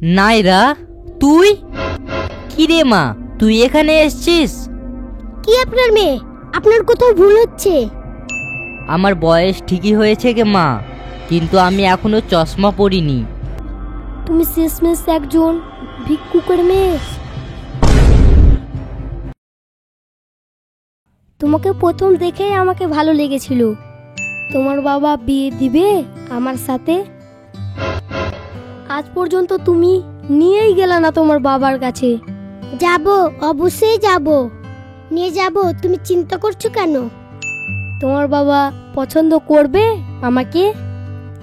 নাইরা, তুই কি রে মা, তুই এখানে এসেছিস? কি আপনার মেয়ে? আপনার কোথাও ভুল হচ্ছে। আমার বয়স ঠিকই হয়েছে গে মা, কিন্তু আমি এখনো চশমা পরিনি। তুমি শেষমেশ একজন ভিক্ষুকের মেয়ে। তোমাকে প্রথম দেখেই আমাকে ভালো লেগেছিল। তোমার বাবা বিয়ে দিবে আমার সাথে? আজ পর্যন্ত তুমি নিয়েই গেলে না তোমার বাবার কাছে। যাব, অবশ্যই যাব, নিয়ে যাব। তুমি চিন্তা করছো কেন? তোমার বাবা পছন্দ করবে আমাকে?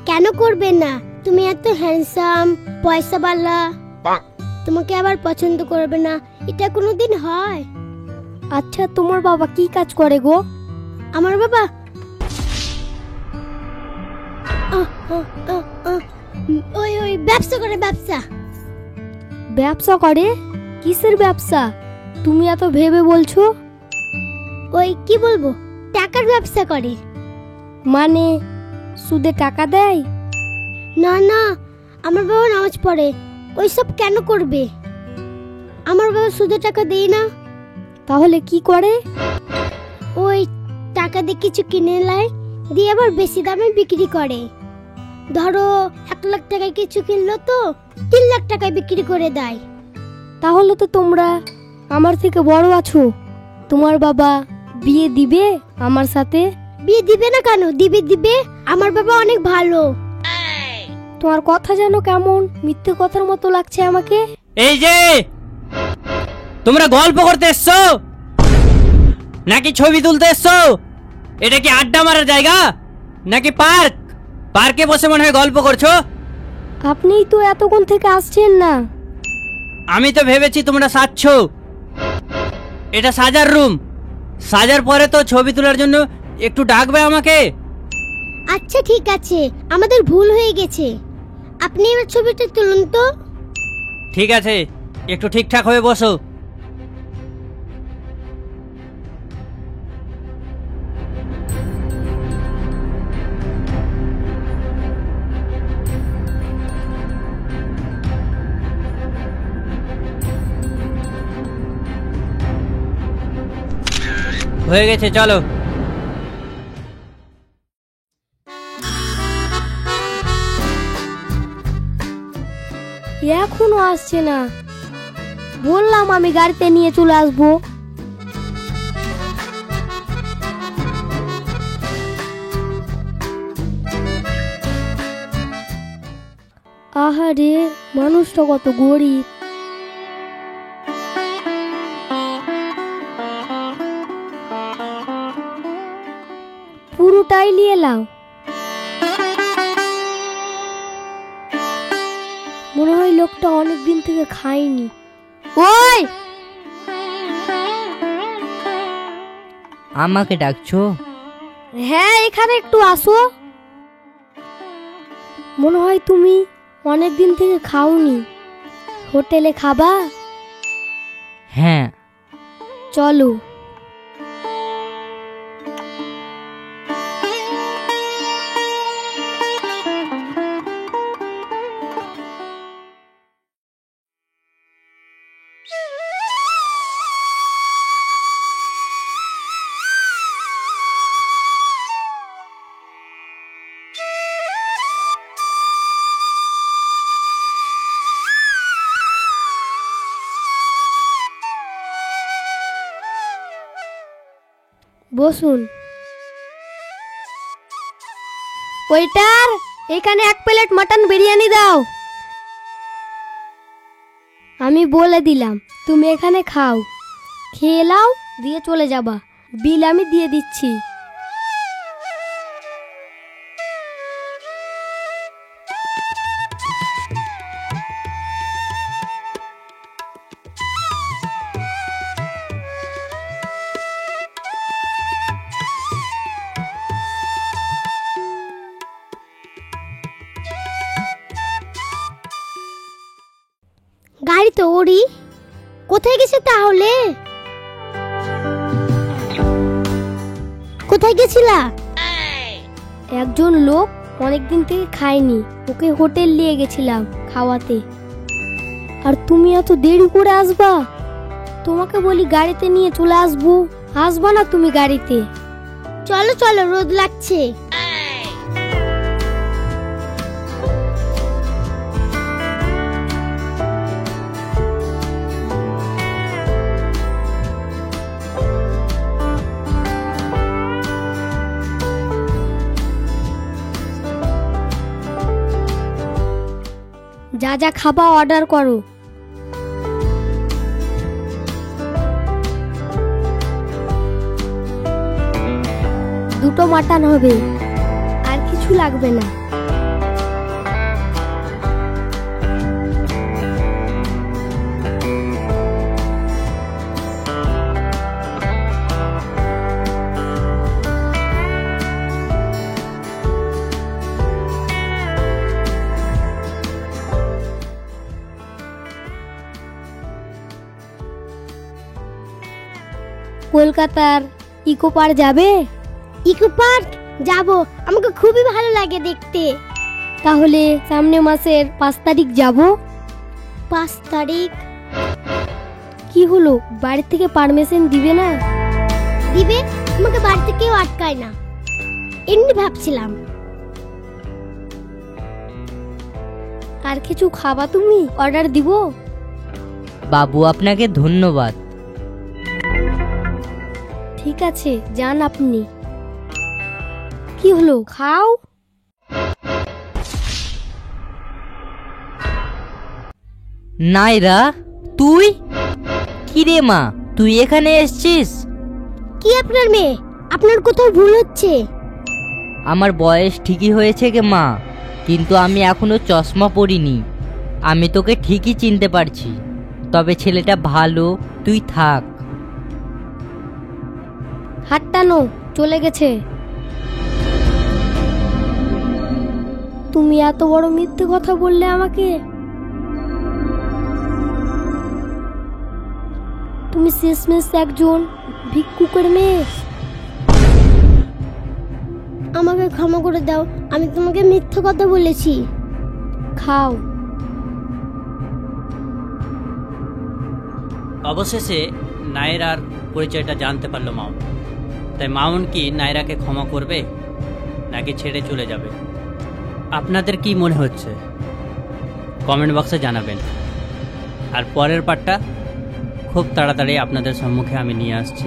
কেন করবে না? তুমি এত হ্যান্ডসাম, পয়সাওয়ালা, তোমাকে আবার পছন্দ করবে না? এটা কোনোদিন হয়? আচ্ছা, তোমার বাবা কি কাজ করে গো? আমার বাবা ওই ওই ব্যবসা করে। ব্যবসা করে? কিসের ব্যবসা? তুমি এত ভেবে বলছো। ওই কি বলবো, টাকার ব্যবসা করে। মানে সুদে টাকা দেয়? না না, আমার বাবা নামাজ পড়ে। ওইসব কেন করবে? আমার বাবা সুদে টাকা দেয় না। তাহলে কি করে? ওই টাকা দিয়ে কিছু কিনে নেয়, দিয়ে আবার বেশি দামে বিক্রি করে। ধরো 1 লাখ টাকায় কিছু কিনলো তো 3 লাখ টাকায় বিক্রি করে দেয়। তাহলে তো তোমরা আমার থেকে বড় আছো। তোমার বাবা বিয়ে দিবে আমার সাথে? বিয়ে দিবে না কেন? দিবে। আমার বাবা অনেক ভালো। তোমার কথা যেন কেমন মিথ্যে কথার মতো লাগছে আমাকে। এই যে তোমরা গল্প করতে এসছো নাকি ছবি তুলতে এসছো? এটা কি আড্ডা মারার জায়গা নাকি পার্ক? পার্কে বসে মনে হয় গল্প করছো। আপনিই তো এতক্ষণ থেকে আসছেন না। আমি তো ভেবেছি তোমরা সাজছো। এটা সাজার রুম। সাজার পরে তো ছবি তোলার জন্য একটু ডাকবে আমাকে। আচ্ছা ঠিক আছে, আমাদের ভুল হয়ে গেছে। আপনি এবার ছবিটা তুলুন তো। ঠিক আছে, একটু ঠিকঠাক হয়ে বসো। হয়ে গেছে, চলো। এখনো আসছে না। বললাম আমি গাড়িতে নিয়ে চলে আসবো। আহারে, মানুষটা কত গরিব। পুরোটাই নিয়ে এলাম। মনে হয় লোকটা অনেক দিন থেকে খায়নি। ওই, আমাকে ডাকছো? হ্যাঁ, এখানে একটু আসো। মনে হয় তুমি অনেক দিন থেকে খাওনি। হোটেলে খাবা? হ্যাঁ। চলো। বসুন। ওয়েটার, এখানে 1 প্লেট মটন বিরিয়ানি দাও। আমি বলে দিলাম তুমি এখানে খাও। খেয়ে নাও, দিয়ে চলে যাবা। বিল আমি দিয়ে দিচ্ছি। গাড়ি তো ওরই। কোথায় গেছে তাহলে? কোথায় গেছিলা? একজন লোক অনেকদিন থেকে খায়নি, ওকে হোটেল নিয়ে গেছিলাম খাওয়াতে। আর তুমি এত দেরি করে আসবা? তোমাকে বলি গাড়িতে নিয়ে চলে আসবো, আসবা না তুমি গাড়িতে? চলো চলো, রোদ লাগছে। যা যা খাবা অর্ডার করো। দুটো মাটন হবে, আর কিছু লাগবে না। কলকাতার ইকো পার্ক যাবে? ইকো পার্ক যাব, আমাকে খুবই ভালো লাগে দেখতে। তাহলে সামনে মাসের 5 তারিখ যাব। 5 তারিখ? কি হলো, বাড়ি থেকে পারমিশন দিবে না? দিবে, আমাকে বাড়ি থেকেও আটকায় না, এমনি ভাবছিলাম। আর কিছু খাবা তুমি? অর্ডার দিব? বাবু আপনাকে ধন্যবাদ। ঠিক আছে, যান আপনি। কি হলো, খাও। নাইরা, তুই কি রে মা, তুই এখানে এসেছিস? কি আপনার মেয়ে? আপনার কোথাও ভুল হচ্ছে। আমার বয়স ঠিকই হয়েছে গে মা, কিন্তু আমি এখনো চশমা পরিনি। আমি তোকে ঠিকই চিনতে পারছি, তবে ছেলেটা ভালো, তুই থাক। হাত টানো, চলে গেছে। তুমি এত বড় মিথ্যে কথা বললে আমাকে। তুমি শেষমেশ একজন ভিক্ষুকের মেয়ে। আমাকে ক্ষমা করে দাও, আমি তোমাকে মিথ্যে কথা বলেছি। খাও। অবশেষে নায়রার পরিচয়টা জানতে পারলো মামুন। তাই মামুন কি নায়রাকে ক্ষমা করবে নাকি ছেড়ে চলে যাবে? আপনাদের কি মনে হচ্ছে কমেন্ট বক্সে জানাবেন। আর পরের পার্টটা খুব তাড়াতাড়ি আপনাদের সম্মুখে আমি নিয়ে আসছি।